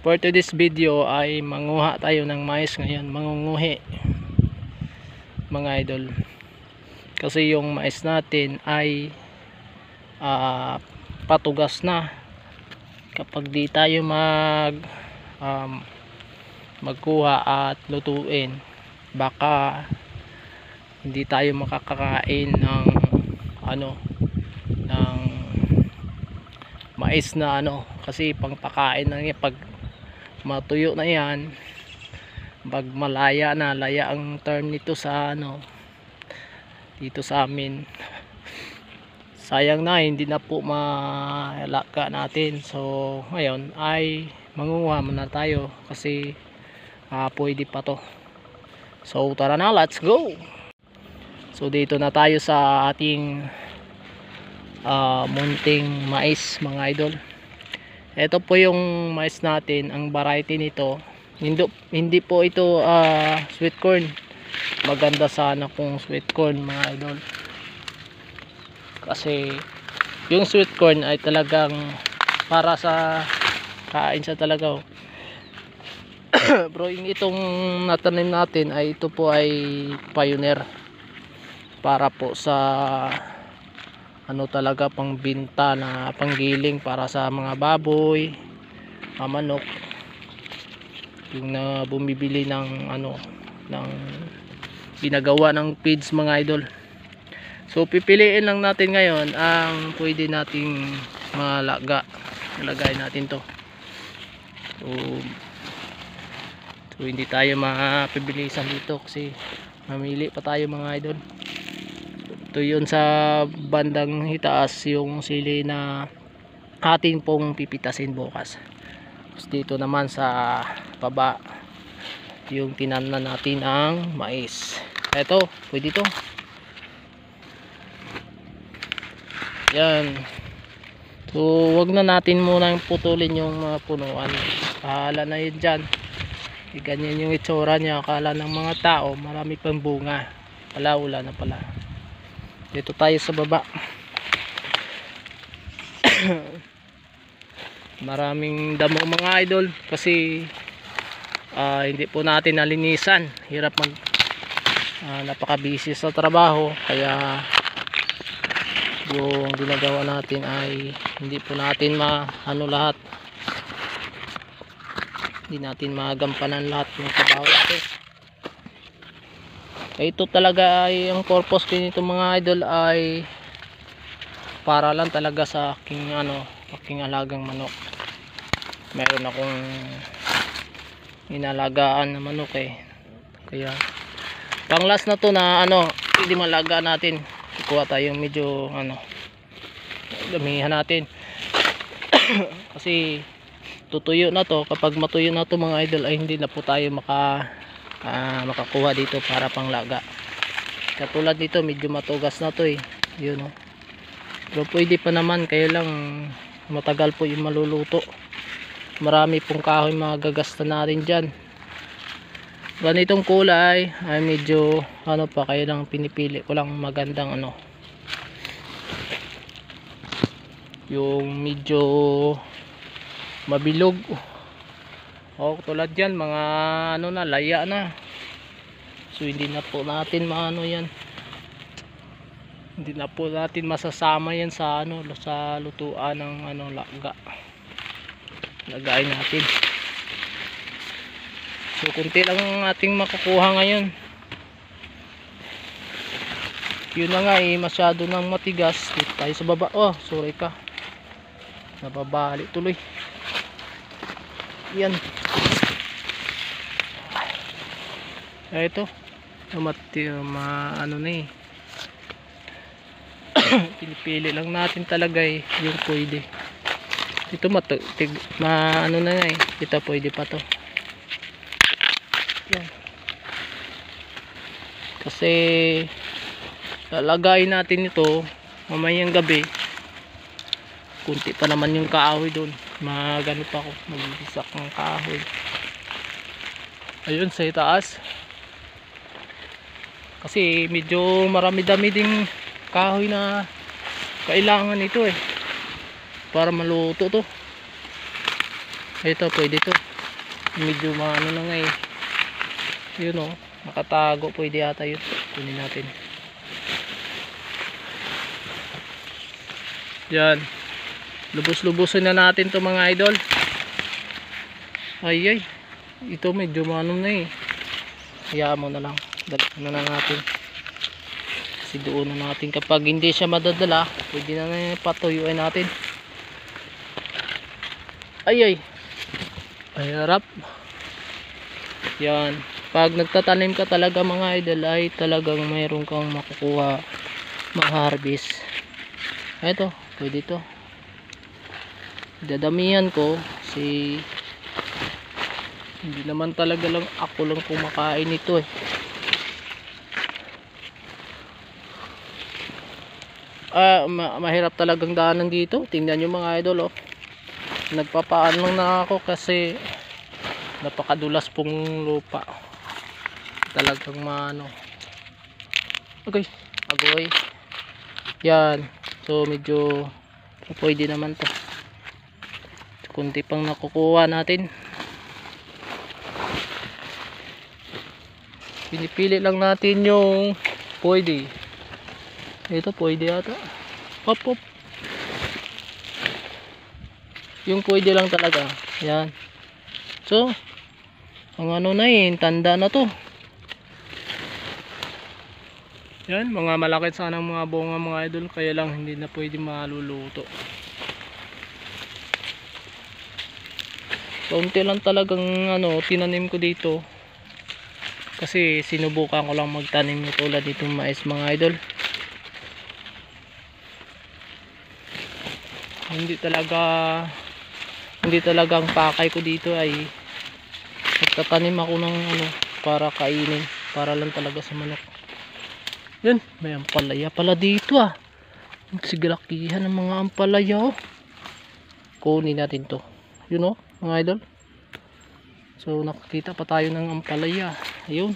For today's video ay manguha tayo ng mais ngayon, mangunguhi mga idol. Kasi yung mais natin ay patugas na. Kapag di tayo magkuha at lutuin, baka hindi tayo makakakain ng ng mais na kasi pangpakain na yan. Pag matuyo na yan, pag malaya na, laya ang term nito sa dito sa amin, sayang na hindi na po malaka natin. So ngayon ay mangunguha muna tayo kasi pwede pa to. So tara na, let's go. So dito na tayo sa ating munting mais mga idol. Ito po yung mais natin. Ang variety nito, hindi po ito sweet corn. Maganda sana kung sweet corn mga idol, kasi yung sweet corn ay talagang para sa kain sa talaga. Bro, yung itong natanim natin ay ito po ay pioneer, para po sa talaga pangbenta na panggiling para sa mga baboy, manok, yung na bumibili ng ng ginagawa ng feeds mga idol. So pipiliin lang natin ngayon ang pwede nating malaga. Ilagay natin to. So hindi tayo mapibilisan dito kasi mamili pa tayo mga idol. Ito yun sa bandang hitaas, yung sili na atin pong pipitasin bukas. Tapos dito naman sa baba yung tinamnan natin ang mais. Ito, pwede to. Yan. So wag na natin munang putulin yung mga punuan. Pahala na yun dyan. Ganyan yung itsura niya. Akala ng mga tao marami pang bunga, wala na pala. Dito tayo sa baba. Maraming damo mga idol kasi hindi po natin nalinisan. Hirap napaka-busy sa trabaho, kaya yung ginagawa natin ay hindi po natin lahat. Hindi natin magampanan lahat ng trabaho natin. Ito talaga ay ang purpose ko nito mga idol ay para lang talaga sa aking alagang manok. Meron akong inalagaan na manok kaya pang last na to na hindi malaga natin. Kuha tayong medyo damihan natin. Kasi tutuyo na to. Kapag matuyo na to mga idol ay hindi na po tayo makakuha dito para panglaga. Katulad dito medyo matugas na to yun pero pwede pa naman, kaya lang matagal po yung maluluto. Marami pong kahoy magagasta natin dyan. Ganitong kulay ay medyo pa, kaya lang pinipili ko lang magandang yung medyo mabilog. Tulad yan mga laya na. So hindi na po natin yan. Hindi na po natin masasama yan sa sa lutuan ng laga. Lagayin natin. So kunti lang ang ating makukuha ngayon. Yun na nga masyado nang matigas. Dito tayo sa baba. Sorry ka. Nababali tuloy. Yan. Ito. Pinipili lang natin talaga yung pwede. Ito ito pwede pa to. Yan. Kasi lalagayin natin ito mamayang gabi. Kunti pa naman yung kahoy doon. Magano pa ako, magigisak ng kahoy. Ayun sa itaas. Kasi medyo marami-dami ding kahoy na kailangan ito para maluto to. Ito pwede to. medyo maano na nga eh. Yun o, nakatago, pwede ata yun. Kunin natin. Yan, lubos-lubusin na natin to mga idol. Ay, ito medyo maano na eh. Hayaan mo na lang, dala na natin. Kasi doon na natin, kapag hindi siya madadala, pwede na patuyuin natin. Ay, harap. Yan, pag nagtatanim ka talaga mga idol, ay talagang mayroon kang makukuha, ma-harvest. Ito, pwede to. Dadamihan ko si hindi naman talaga lang ako lang kumakain nito eh. Mahirap talagang daanan dito. Tingnan nyo mga idol oh. Nagpapaan lang na ako kasi napakadulas pong lupa. Talagang maano. Okay, agoy. Yan. So medyo pwede naman to. Kunti pang nakukuha natin. Pinipili lang natin yung pwede. Ito pwede ata. Hop. Yung pwede lang talaga. Yan. So, ang ano na eh, tanda na to. Yan, mga malaki sana mga bunga mga idol. Kaya lang hindi na pwede maluluto. Kaunti lang talagang ano, tinanim ko dito. Kasi sinubukan ko lang magtanim ng tulad ditong mais mga idol. Hindi talaga ang pakay ko dito ay nagtatanim ako ng ano para kainin, para lang talaga sa manok. Yan, may ampalaya pala dito ah. Siglakihan ng mga ampalaya oh. Kunin natin to. Yun oh, mga idol. So nakakita pa tayo ng ampalaya. Ayun.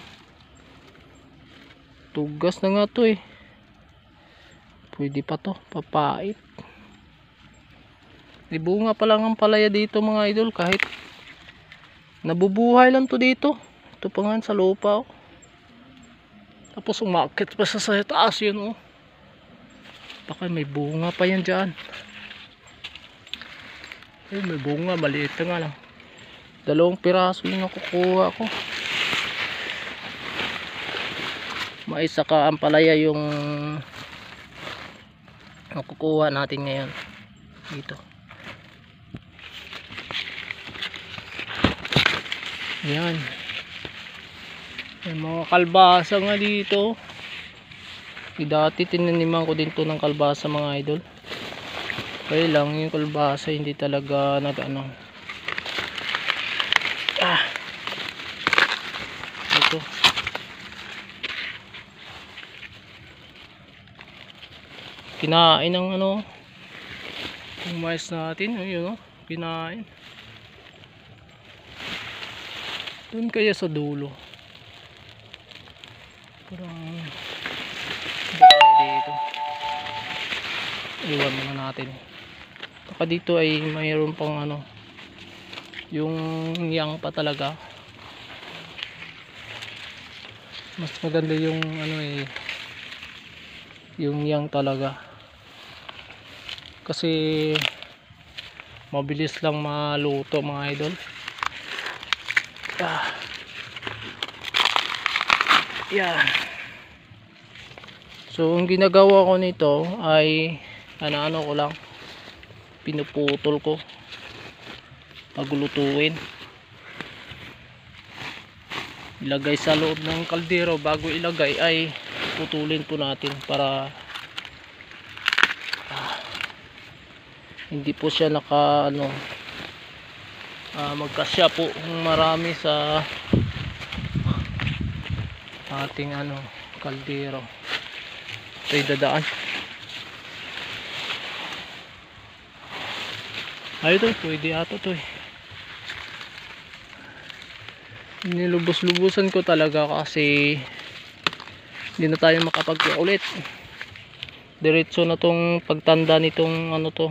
Tugas na nga to eh. Pwede pa to, papait. Di bunga pa lang ang palaya dito mga idol, kahit nabubuhay lang to dito. Ito pa nga sa lupa oh. Tapos umakit pa sa taas yun oh. Baka may bunga pa yan dyan. May bunga, maliit na nga lang. 2 piraso yung nakukuha ko. Mais saka ang palaya yung nakukuha natin ngayon dito. Yan. May mga kalbasa nga dito. Dati tinaniman ko din to ng kalbasa mga idol. Kaya lang yung kalbasa hindi talaga nag-ano. Ito. Kinain ng ano. Yung mais natin. Ayun o. Kinain. Doon kaya sa dulo. Parang dito. Iwan muna natin. Baka dito ay mayroon pang ano. Yung yang pa talaga. Mas maganda yung ano eh. Yung yang talaga. Kasi mabilis lang maluto mga idol. Yan. So ang ginagawa ko nito ay ano ko lang, pinuputol ko paglutuin, ilagay sa loob ng kaldero. Bago ilagay ay putulin po natin para hindi po siya naka ano, magkasya po marami sa ating ano kaldero. Ito'y dadaan. Ay ito, pwede ata to eh. Nilubos-lubusan ko talaga kasi hindi na tayo makapag-ulit. Diretso na tong pagtanda nitong ano to.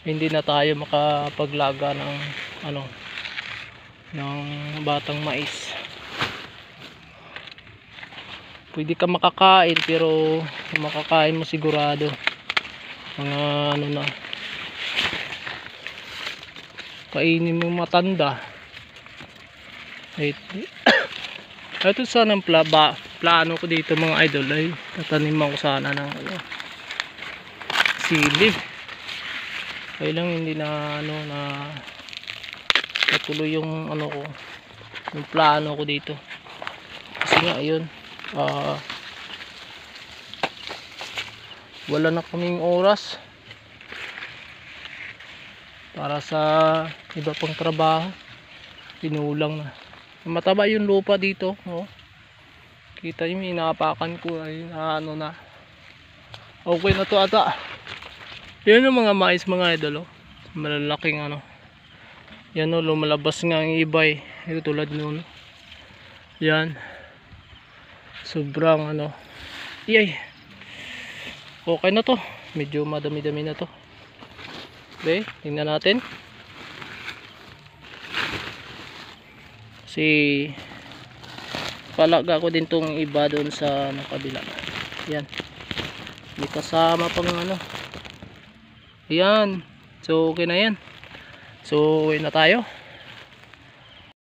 hindi na tayo makapaglaga ng ano, ng batang mais. Pwede ka makakain, pero makakain mo sigurado mga ano na, kainin mo matanda. Ito sana ang plano ko dito mga idol, ay tataniman ko sana ng ano, sili. Kaya lang hindi na ano, na natuloy yung ano ko, yung plano ko dito. Kasi nga ayun, wala na kaming oras para sa iba pang trabaho. Pinulang na. Mataba yung lupa dito, oh. Kita niyo, inapakan ko ay ano na. Okay na to ata. Yan yung mga mais mga idol, oh. Malalaking ano. Yan, oh, lumalabas nga ang ibay. Ito tulad nun. Yan. Sobrang ano. Yay. Okay na to. Medyo madami-dami na to. Okay, tingnan natin. Kasi palaga ko din tong iba doon sa kabila. Yan. May kasama pang ano. Yan. So okay na yan. So uwi na tayo.